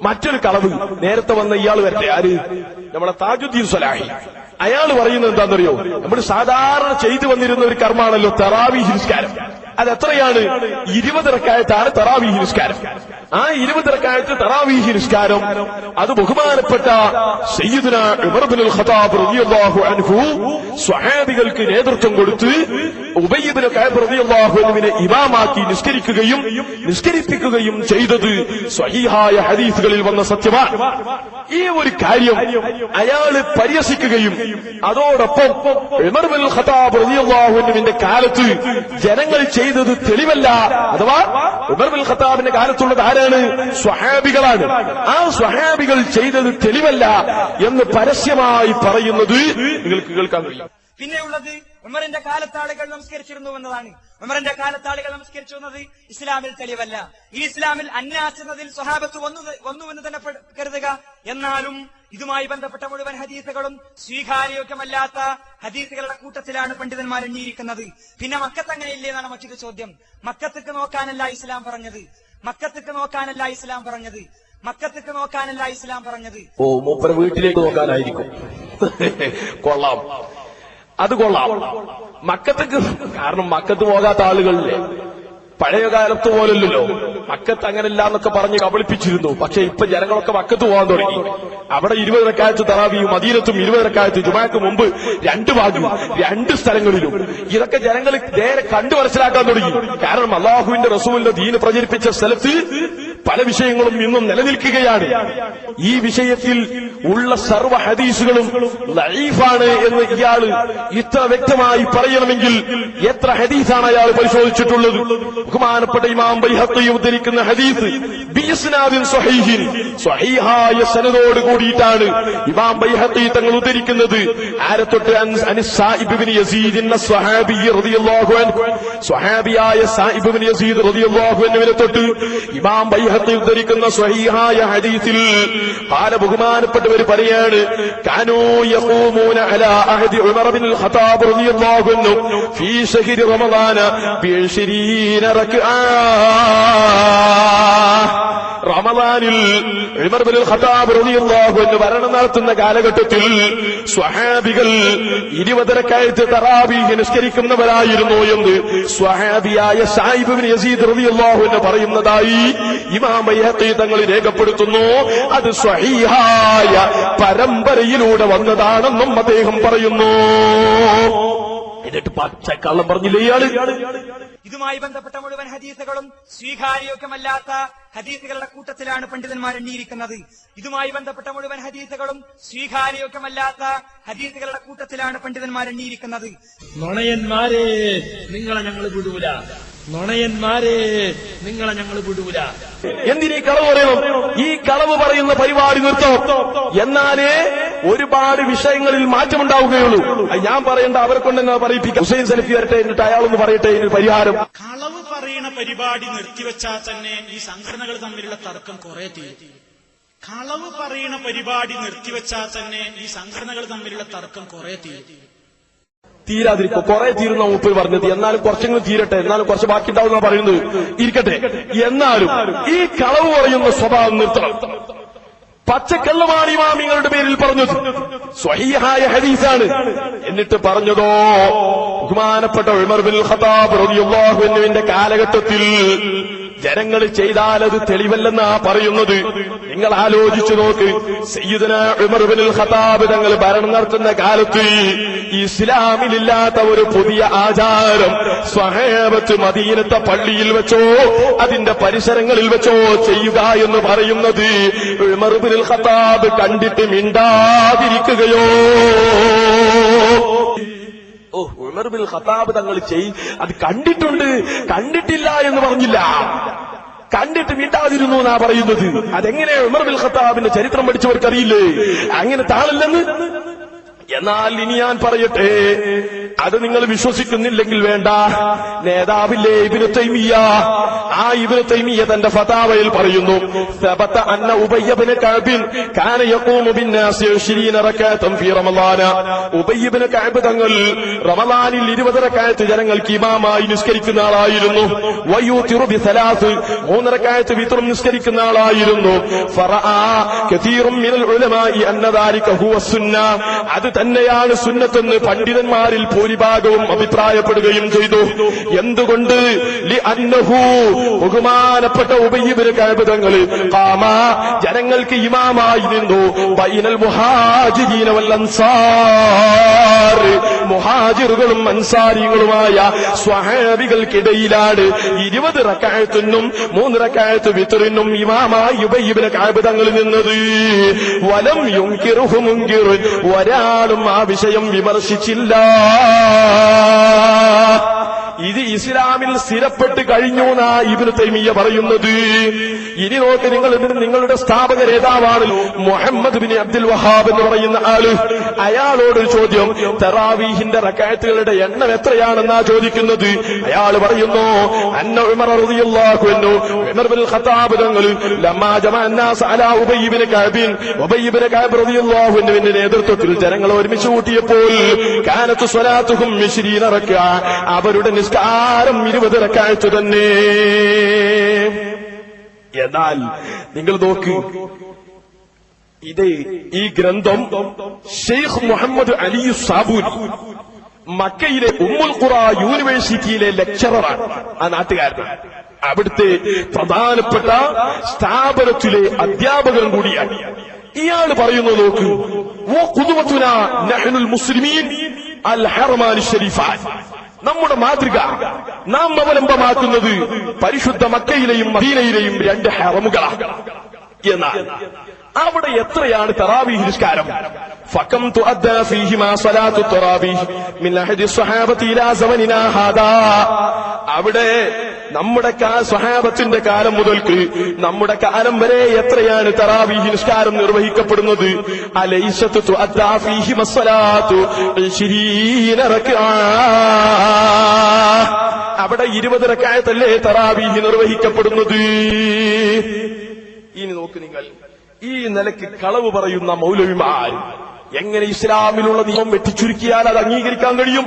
മറ്റൊരു കളവ് നേരത്തെ വന്ന ഇയാൾ വരട്ടെ, ആര്? നമ്മളെ താജുദ്ദീൻ സ്വലാഹി. അയാൾ പറയുന്നത് എന്താണെന്നറിയോ? നമ്മൾ സാധാരണ ചെയ്തു വന്നിരുന്ന ഒരു കർമാണല്ലോ തറാവീഹ് നിസ്കാരം. അതെത്രയാണ്? 20 റക്അത്താണ് തറാവീഹ് നിസ്കാരം. ആ 20 റക്അത്ത് തറാവീഹ് നിസ്കാരം അത് ബഹുമാനപ്പെട്ട സയ്യിദുനാ ഉമർ ഇബ്നുൽ ഖത്താബ് റളിയല്ലാഹു അൻഹു സ്വഹാബികൾക്ക് നേതൃത്വം കൊടുത്ത് ഉബയ്യ് ഇബ്നു കഅബ് റളിയല്ലാഹു അൻഹുവിനെ ഇമാമാക്കി നിസ്കരിപ്പിക്കുകയും ചെയ്തത് സ്വഹീഹായ ഹദീസുകളിൽ വന്ന സത്യമാണ്. ഈ ഒരു കാര്യം അയാള് പരിഹസിക്കുകയും അതോടൊപ്പം ഉമർ ഇബ്നുൽ ഖത്താബ് റളിയല്ലാഹു അൻഹുവിന്റെ കാലത്ത് ജനങ്ങൾ ചെയ്തത് തെളിവല്ല, അഥവാ ഉമർ ഇബ്നുൽ ഖത്താബിന്റെ കാലത്തുള്ളത് ആരാണ്? സ്വഹാബികളാണ്. ആ സ്വഹാബികൾ ചെയ്തത് തെളിവല്ല എന്ന് പരസ്യമായി പറയുന്നത് നിങ്ങൾക്ക് കേൾക്കാൻ കഴിയും. പിന്നെയുള്ളത് ഉമറിന്റെ കാലത്താളുകൾ നമസ്കരിച്ചിരുന്നു എന്നതാണ്. ഉമറിന്റെ കാലത്താളുകൾ നമസ്കരിച്ചു എന്നത് ഇസ്ലാമിൽ തെളിവല്ല. ഈ ഇസ്ലാമിൽ അന്നാസ് എന്നതിൽ സ്വഹാബത്ത് വന്നുവെന്ന് തന്നെ കരുതുക. എന്നാലും ഇതുമായി ബന്ധപ്പെട്ട മുഴുവൻ ഹദീസുകളും സ്വീകാര്യോഗ്യമല്ലാത്ത ഹദീസുകളുടെ കൂട്ടത്തിലാണ് പണ്ഡിതന്മാർ എണ്ണിയിരിക്കുന്നത്. പിന്നെ മക്കത്ത് അങ്ങനെയില്ലേ എന്നാണ് മറ്റൊരു ചോദ്യം. മക്കത്തേക്ക് നോക്കാനല്ല ഇസ്ലാം പറഞ്ഞത്. ഓ, മൂപ്പര വീട്ടിലേക്ക് നോക്കാനായിരിക്കും. കൊള്ളാം, അത് കൊള്ളാം. മക്കത്തേക്ക്, കാരണം മക്കത്ത് പോകാത്ത ആളുകളില്ലേ, പഴയ കാലത്ത് പോലല്ലോ. മക്കത്ത് അങ്ങനെയല്ല എന്നൊക്കെ പറഞ്ഞ് കബളിപ്പിച്ചിരുന്നു. പക്ഷെ ഇപ്പൊ ജനങ്ങളൊക്കെ മക്കത്ത് പോകാൻ തുടങ്ങി. അവിടെ 20 റക്അത്ത് തറാവീഹും മദീനത്തും 20 റക്അത്ത് ജുമാക്ക് മുമ്പ് 2 ഭാഗം 2 സ്ഥലങ്ങളിലും ഇതൊക്കെ ജനങ്ങൾ നേരെ കണ്ടു മനസ്സിലാക്കാൻ തുടങ്ങി. കാരണം അള്ളാഹുവിന്റെ റസൂലിന്റെ ദീന് പ്രചരിപ്പിച്ച സ്ഥലത്ത് പല വിഷയങ്ങളും ഇന്നും നിലനിൽക്കുകയാണ്. ഈ വിഷയത്തിൽ ഉള്ള സർവ്വ ഹദീസുകളും ലഈഫാണ് എന്ന് ഇയാള് ഇത്ര വ്യക്തമായി പറയണമെങ്കിൽ എത്ര ഹദീസാണ് അയാൾ പരിശോധിച്ചിട്ടുള്ളത്? ബഹുമാനപ്പെട്ട ഇമാം ബൈഹഖി ഉദ്ധരിക്കുന്ന ഹദീസ് ബിഇസ്നാദിൻ സ്വഹീഹിൻ, സ്വഹീഹായ സനദോട് കൂടിയിട്ടാണ് ഇമാം ബൈഹഖി തങ്ങൾ ഉദ്ധരിക്കുന്നത്. ആരത്തൊട്ട്? അൻസാഇബ് ഇബ്നു യസീദ് സ്വഹാബി റളിയല്ലാഹു അൻഹു, സ്വഹാബിയായ സായിബ് ഇബ്നു യസീദ് റളിയല്ലാഹു അൻഹുവിനെ തൊട്ട് ഇമാം ബൈഹഖി ഉദ്ധരിക്കുന്ന സ്വഹീഹായ ഹദീസിൽ ഖാല, ബഹുമാനപ്പെട്ടവർ പറയാണ്, കാനൂ യഖൂമൂന അലാ അഹദി ഉമർ ഇബ്നുൽ ഖത്താബ് റളിയല്ലാഹു അൻഹു ഫീ ശഹരി റമളാന ബി20 റക്അ. റമളാനിൽ ഉമർ ഇബ്നുൽ ഖത്താബ് റളിയല്ലാഹു അൻഹു ഭരണം നടത്തുന്ന കാലഘട്ടത്തിൽ സ്വഹാബികൾ 20 റക്അത്ത് തറാവീഹ് നിസ്കരിക്കുന്നവരായിരുന്നു എന്ന് സ്വഹാബിയായ സായിബ് ഇബ്നു യസീദ് റളിയല്ലാഹു അൻഹു പറയുന്നതായി ഇമാം ബൈഹഖി തങ്ങൾ രേഖപ്പെടുത്തുന്നു. അത് സ്വഹീഹായ പരമ്പരയിലൂടെ വന്നതാണെന്നും അദ്ദേഹം പറയുന്നു. എന്നിട്ട് പച്ചക്കള്ളം പറഞ്ഞില്ലേ ഇയാള്? ഇതുമായി ബന്ധപ്പെട്ട മുഴുവൻ ഹദീസുകളും സ്വീകാര്യോഗ്യമല്ലാത്ത ഹദീസുകളുടെ കൂട്ടത്തിലാണ് പണ്ഡിതന്മാർ എണ്ണിയിരിക്കുന്നത്. നുണയന്മാരെ നിങ്ങളെ ഞങ്ങൾ വിടൂല. എന്തിനീ കളവ് പറയണം? ഈ കളവ് പറയുന്ന പരിപാടി നിർത്തണം. എന്നാലേ ഒരുപാട് വിഷയങ്ങളിൽ മാറ്റമുണ്ടാവുകയുള്ളൂ. ഞാൻ പറയേണ്ട അവരെ കൊണ്ട് തന്നെ പറയിപ്പിക്കാം. ഹുസൈൻ സലഫി വരട്ടെ, എന്നിട്ട് അയാളൊന്ന് പറയട്ടെ ഇതിന് പരിഹാരം. കളവ് പറയുന്ന പരിപാടി നിർത്തിവെച്ചാൽ തന്നെ ഈ സംഘടനകൾ തമ്മിലുള്ള തർക്കം കുറെ തീരും. തീരാതിരിക്കും. കുറെ തീരുന്ന മൂപ്പർ പറഞ്ഞത്. എന്നാലും കുറച്ചെങ്കിലും തീരട്ടെ, എന്നാലും കുറച്ച് ബാക്കി ഉണ്ടാവുന്ന പറയുന്നത് ഇരിക്കട്ടെ. എന്നാലും ഈ കളവ് പറയുന്ന സ്വഭാവം നിർത്തണം. പച്ചക്കള്ളമാണ് ഇമാമിങ്ങളുടെ പേരിൽ പറഞ്ഞത്. സ്വഹീഹായ ഹദീസാണ്. എന്നിട്ട് പറഞ്ഞതോ ബഹുമാനപ്പെട്ട ഉമർ ഇബ്നുൽ ഖത്താബ് റളിയല്ലാഹു അൻഹുവിന്റെ കാലഘട്ടത്തിൽ ജനങ്ങൾ ചെയ്താൽ അത് തെളിവല്ലെന്നാ പറയുന്നത്. നിങ്ങൾ ആലോചിച്ചു നോക്ക്. സയ്യിദുനാ ഉമർ ഇബ്നുൽ ഖത്താബ് തങ്ങൾ ഭരണം നടത്തുന്ന കാലത്ത് ഇസ്ലാമിലില്ലാത്ത ഒരു പുതിയ ആചാരം സ്വഹാബത്ത് മദീനത്തെ പള്ളിയിൽ വെച്ചോ അതിന്റെ പരിസരങ്ങളിൽ വെച്ചോ ചെയ്യുക എന്ന് പറയുന്നത് ഉമർ ഇബ്നുൽ ഖത്താബ് കണ്ടിട്ട് മിണ്ടാതിരിക്കുകയോ? ഉമർ ഇബ്നുൽ ഖത്താബ് തങ്ങൾ അത് കണ്ടിട്ടില്ല എന്ന് പറഞ്ഞില്ല, കണ്ടിട്ട് മിണ്ടാതിരുന്നു എന്നാ പറയുന്നത്. അതെങ്ങനെ ഉമർ ഇബ്നുൽ ഖത്താബിന്റെ ചരിത്രം പഠിച്ചവർക്കറിയില്ലേ അങ്ങനെ താളല്ലെന്ന്? എന്നാൽ ഇനി ഞാൻ പറയട്ടെ, അത് നിങ്ങൾ വിശ്വസിക്കുന്നില്ലെങ്കിൽ വേണ്ട. നേതാവില്ലേ ഇബ്നു തൈമിയ്യ, ആ ഇബ്നു തൈമിയ്യ തന്റെ ഫതാവയിൽ പറയുന്നു, സബത അന്ന ഉബയ്യ ഇബ്നു കഅബ് കാന യഖൂമു ബിന്നാസി 20 റകഅതൻ ഫീ റമളാന. ഉബയ്യ ഇബ്നു കഅബ് തങ്ങൾ റമളാനിൽ 20 റകഅത്ത് ജനങ്ങൾക്ക് ഇമാമായി നിസ്കരിക്കുന്ന ആളായിരുന്നു. വയൂതിറു ബിസലാസ്, 3 റകഅത്ത് വിത്റും നിസ്കരിക്കുന്ന ആളായിരുന്നു. ഫറആ കതീറും മിനൽ ഉലമാഇ അന്ന ദാലിക ഹുവ സുന്ന, അത് തന്നെയാണ് സുന്നത്തെന്ന് പണ്ഡിതന്മാരിൽ ഭൂരിഭാഗവും അഭിപ്രായപ്പെടുകയും ചെയ്തു. എന്തുകൊണ്ട്? ലിഅന്നഹു, ബഹുമാനപ്പെട്ട ഉബയ്യ ഇബ്നു കഅബ് തങ്ങൾ ഖാമ, ജനങ്ങൾക്ക് ഇമാമായി നിന്നു. ബൈനൽ മുഹാജിരീന വൽ അൻസാർ, മുഹാജിറുകളും അൻസാരികളുമായ സ്വഹാബികൾക്കിടയിലാണ് 20 റകഅത്തിനും 3 റകഅത്ത് വിത്റിനും ഇമാമായി ഉബയ്യ ഇബ്നു കഅബ് തങ്ങൾ നിന്നത്. വലം യുൻകിറുഹു മുൻകിർ, ഒരാളും ആ വിഷയം വിമർശിച്ചില്ല. ഇത് ഇസ്ലാമിൽ സ്ഥിരപ്പെട്ട് കഴിഞ്ഞു എന്നാ ഇബ്നു തൈമിയ്യ പറയുന്നത്. ഇനി നോക്ക്, നിങ്ങളുടെ സ്ഥാപക നേതാവാണ് മുഹമ്മദ് ബിൻ അബ്ദുൽ വഹാബ് എന്ന് പറയുന്ന ആള്. അയാളോട് ചോദ്യം, തറാവീഹിന്റെ റകഅത്തുകളുടെ എണ്ണം എത്രയാണെന്നാ ചോദിക്കുന്നത്. അയാൾ പറയുന്നു, അന്ന ഉമർ റളിയല്ലാഹു അൻഹു, ഉമർ ബിൻ ഖത്താബ് തങ്ങൾ ലമ്മാ ജമഅ അന്നാസ് അലാ ഉബയ്യ ഇബ്നു കഅബ്, ഉബയ്യ ഇബ്നു കഅബ് റളിയല്ലാഹു അൻഹുവിന്റെ നേതൃത്വത്തിൽ ജനങ്ങൾ ഒരുമിച്ച് കൂട്ടിയപ്പോൾ കാനത്തു സ്വലാത്തുഹും 20 റകഅ, അവരുടെ നിസ്കാരം 20 റകഅത്ത് തന്നെ. എന്നാൽ നിങ്ങൾ നോക്ക്, ഇത് ഈ ഗ്രന്ഥം ഷെയ്ഖ് മുഹമ്മദ് അലി സാബൂരി, മക്കയിലെ ഉമ്മുൽ ഖുറ യൂണിവേഴ്സിറ്റിയിലെ ലെക്ചററാണ്, ആ നാട്ടുകാരനാണ്. അവിടുത്തെ പ്രധാനപ്പെട്ട സ്ഥാപനത്തിലെ അധ്യാപകൻ കൂടിയാണ്. ഇയാൾ പറയുന്നത് നോക്ക്, വ ഖുദ്വതുനാ നഹ്നുൽ മുസ്ലിമീൻ അൽ ഹറമാൻ ശരീഫാൻ, നമ്മുടെ മാതൃക, നാം അവലംബമാക്കുന്നത് പരിശുദ്ധ മക്കയിലെയും മദീനയിലെയും 2 ഹറമുകളാണ്. എന്നാൽ അവിടെ എത്രയാണ് തറാവീഹ് നിസ്കാരം? ഫകം തുഅദ്ദാ ഫീഹിമാ സ്വലാത്തു തറാവീഹ് മിൻ അഹദി സ്വഹാബത്തി ഇലാ സവനിനാ ഹാദാ, അവിടെ നമ്മുടെ സ്വഹാബത്തിന്റെ കാലം മുതൽക്ക് നമ്മുടെ കാലം വരെ എത്രയാണ് തറാവീഹ് നിസ്കാരം നിർവഹിക്കപ്പെടുന്നത്? അലൈസതു തുഅദ്ദാ ഫീഹിമാ സ്വലാത്തു 20 റകഅ, അവിടെ 20 റകഅത്തല്ലേ തറാവീഹ് നിർവഹിക്കപ്പെടുന്നത്. ഇനി നോക്ക് നിങ്ങൾ, ഈ നിലയ്ക്ക് കളവ് പറയുന്ന മൗലവിമാർ എങ്ങനെ ഇസ്ലാമിലുള്ള നിയമം വെട്ടിച്ചുരുക്കിയാൽ അത് അംഗീകരിക്കാൻ കഴിയും?